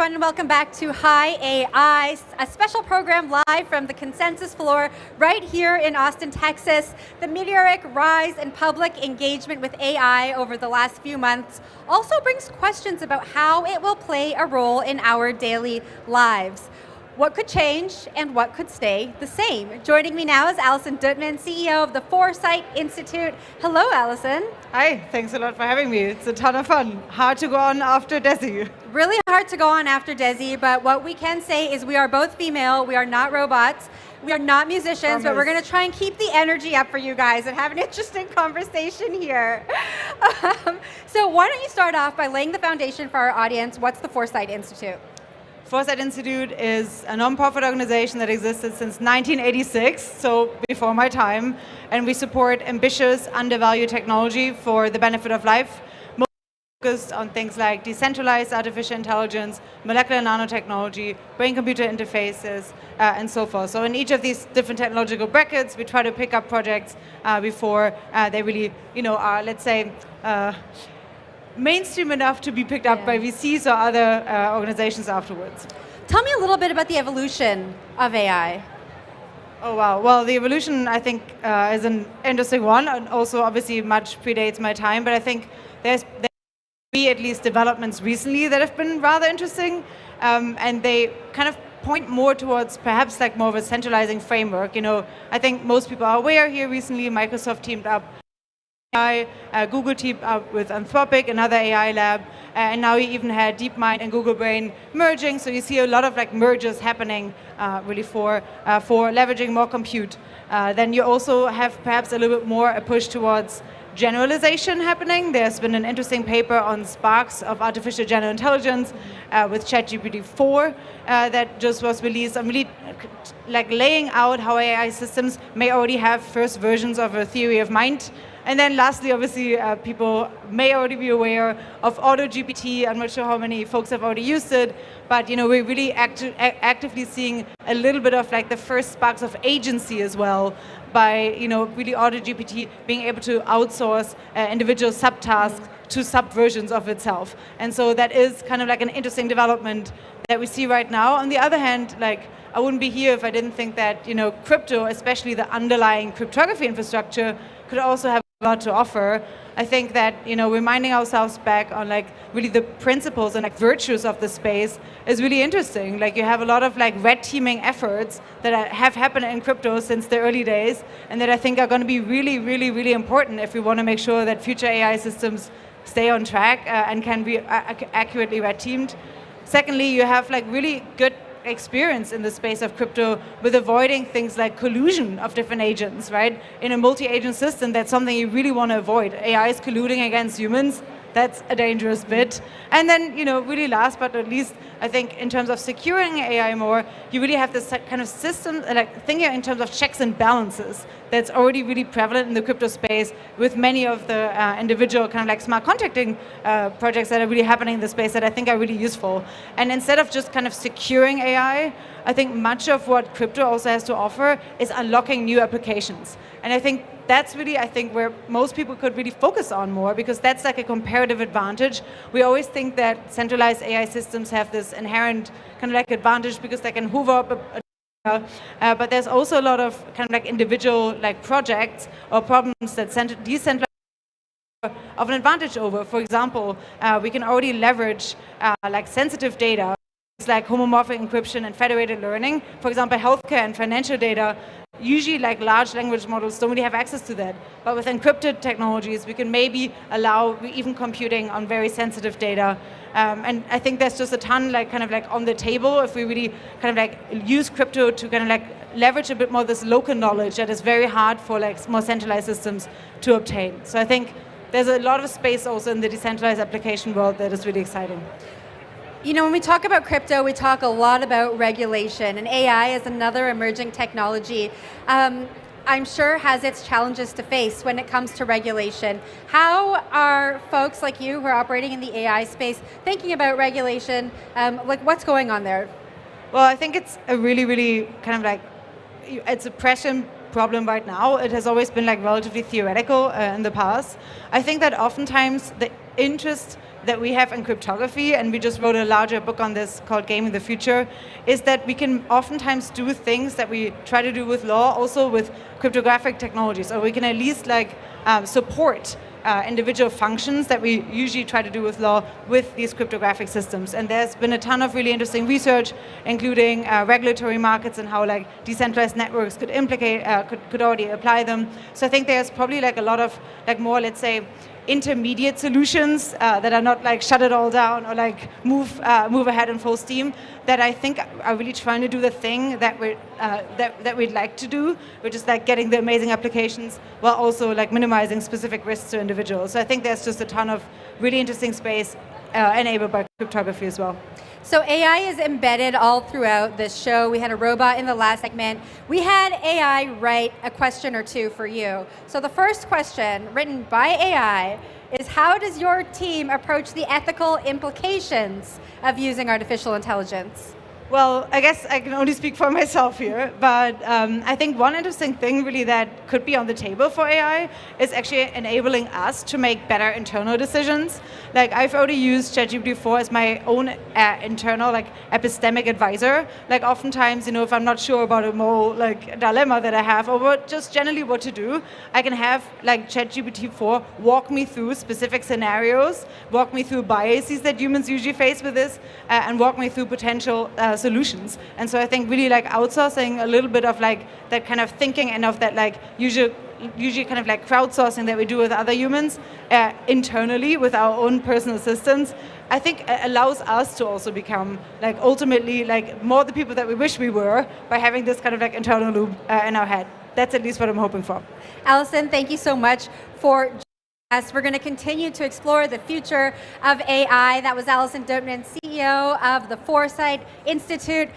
everyone, and welcome back to Hi AI, a special program live from the consensus floor right here in Austin, Texas. The meteoric rise in public engagement with AI over the last few months also brings questions about how it will play a role in our daily lives. What could change and what could stay the same? Joining me now is Allison Duettmann, CEO of the Foresight Institute. Hello, Allison. Hi, thanks a lot for having me. It's a ton of fun. Hard to go on after Desi. Really hard to go on after Desi, but what we can say is we are both female, we are not robots, we are not musicians, but we're going to try and keep the energy up for you guys and have an interesting conversation here. So why don't you start off by laying the foundation for our audience. What's the Foresight Institute? Foresight Institute is a non-profit organization that existed since 1986, so before my time, and we support ambitious, undervalued technology for the benefit of life, mostly focused on things like decentralized artificial intelligence, molecular nanotechnology, brain-computer interfaces, and so forth. So in each of these different technological brackets, we try to pick up projects before they really, are, let's say, mainstream enough to be picked up by VCs or other organizations afterwards. Tell me a little bit about the evolution of AI. Oh, wow. Well, the evolution, I think, is an interesting one, and also obviously much predates my time, but I think there be at least developments recently that have been rather interesting, and they kind of point more towards perhaps like more of a centralizing framework. I think most people are aware here recently, Microsoft teamed up Google teamed up with Anthropic, another AI lab, and now you even had DeepMind and Google Brain merging. So you see a lot of mergers happening, really for leveraging more compute. Then you also have perhaps a little bit more a push towards generalization happening. There's been an interesting paper on sparks of artificial general intelligence with ChatGPT 4 that just was released. I'm really laying out how AI systems may already have first versions of a theory of mind. And then lastly, obviously, people may already be aware of AutoGPT. I'm not sure how many folks have already used it, but we're really actively seeing a little bit of the first sparks of agency as well by really AutoGPT being able to outsource individual subtasks to subversions of itself. And so that is kind of an interesting development that we see right now. On the other hand, I wouldn't be here if I didn't think that crypto, especially the underlying cryptography infrastructure, could also have a lot to offer. I think that reminding ourselves back on really the principles and virtues of the space is really interesting. You have a lot of red teaming efforts that have happened in crypto since the early days, and that I think are going to be really, really, really important if we want to make sure that future AI systems stay on track and can be accurately red teamed. Secondly, you have really good experience in the space of crypto with avoiding things like collusion of different agents, right? In a multi-agent system, that's something you really want to avoid. AI is colluding against humans. That's a dangerous bit. And then, really last but not least, I think in terms of securing AI more, you really have this kind of system, thinking in terms of checks and balances that's already really prevalent in the crypto space with many of the individual kind of smart contracting projects that are really happening in the space that I think are really useful. And instead of just kind of securing AI, I think much of what crypto also has to offer is unlocking new applications. And I think that's really, where most people could really focus on more, because that's a comparative advantage. We always think that centralized AI systems have this inherent kind of advantage because they can hoover up but there's also a lot of kind of individual projects or problems that decentralized of an advantage over. For example, we can already leverage sensitive data. It's like homomorphic encryption and federated learning. For example, healthcare and financial data, usually large language models don't really have access to that. But with encrypted technologies, we can maybe allow even computing on very sensitive data. And I think there's just a ton on the table if we really kind of use crypto to kind of leverage a bit more this local knowledge that is very hard for more centralized systems to obtain. So I think there's a lot of space also in the decentralized application world that is really exciting. When we talk about crypto, we talk a lot about regulation, and AI is another emerging technology. I'm sure has its challenges to face when it comes to regulation. How are folks like you who are operating in the AI space thinking about regulation? What's going on there? Well, I think it's a really, really kind of it's a pressing problem right now. It has always been relatively theoretical in the past. I think that oftentimes the interest that we have in cryptography, and we just wrote a larger book on this called Gaming the Future, is that we can oftentimes do things that we try to do with law also with cryptographic technologies, or we can at least support individual functions that we usually try to do with law with these cryptographic systems. And there's been a ton of really interesting research, including regulatory markets and how decentralized networks could could already apply them. So I think there's probably a lot of more, let's say, intermediate solutions that are not shut it all down or move ahead in full steam, that I think are really trying to do the thing that we'd like to do, which is getting the amazing applications while also minimizing specific risks to individuals. So I think there's just a ton of really interesting space enabled by cryptography as well. So AI is embedded all throughout this show. We had a robot in the last segment. We had AI write a question or two for you. So the first question, written by AI, is how does your team approach the ethical implications of using artificial intelligence? Well, I guess I can only speak for myself here, but I think one interesting thing really that could be on the table for AI is actually enabling us to make better internal decisions. I've already used ChatGPT 4 as my own internal epistemic advisor. Oftentimes, if I'm not sure about a moral dilemma that I have, or just generally what to do, I can have ChatGPT 4 walk me through specific scenarios, walk me through biases that humans usually face with this, and walk me through potential solutions. And so I think really outsourcing a little bit of that kind of thinking and of that usually kind of crowdsourcing that we do with other humans internally with our own personal assistants, I think allows us to also become ultimately more the people that we wish we were by having this kind of internal loop in our head. That's at least what I'm hoping for. Allison, thank you so much for us. We're going to continue to explore the future of AI. That was Allison Duettmann, CEO of the Foresight Institute.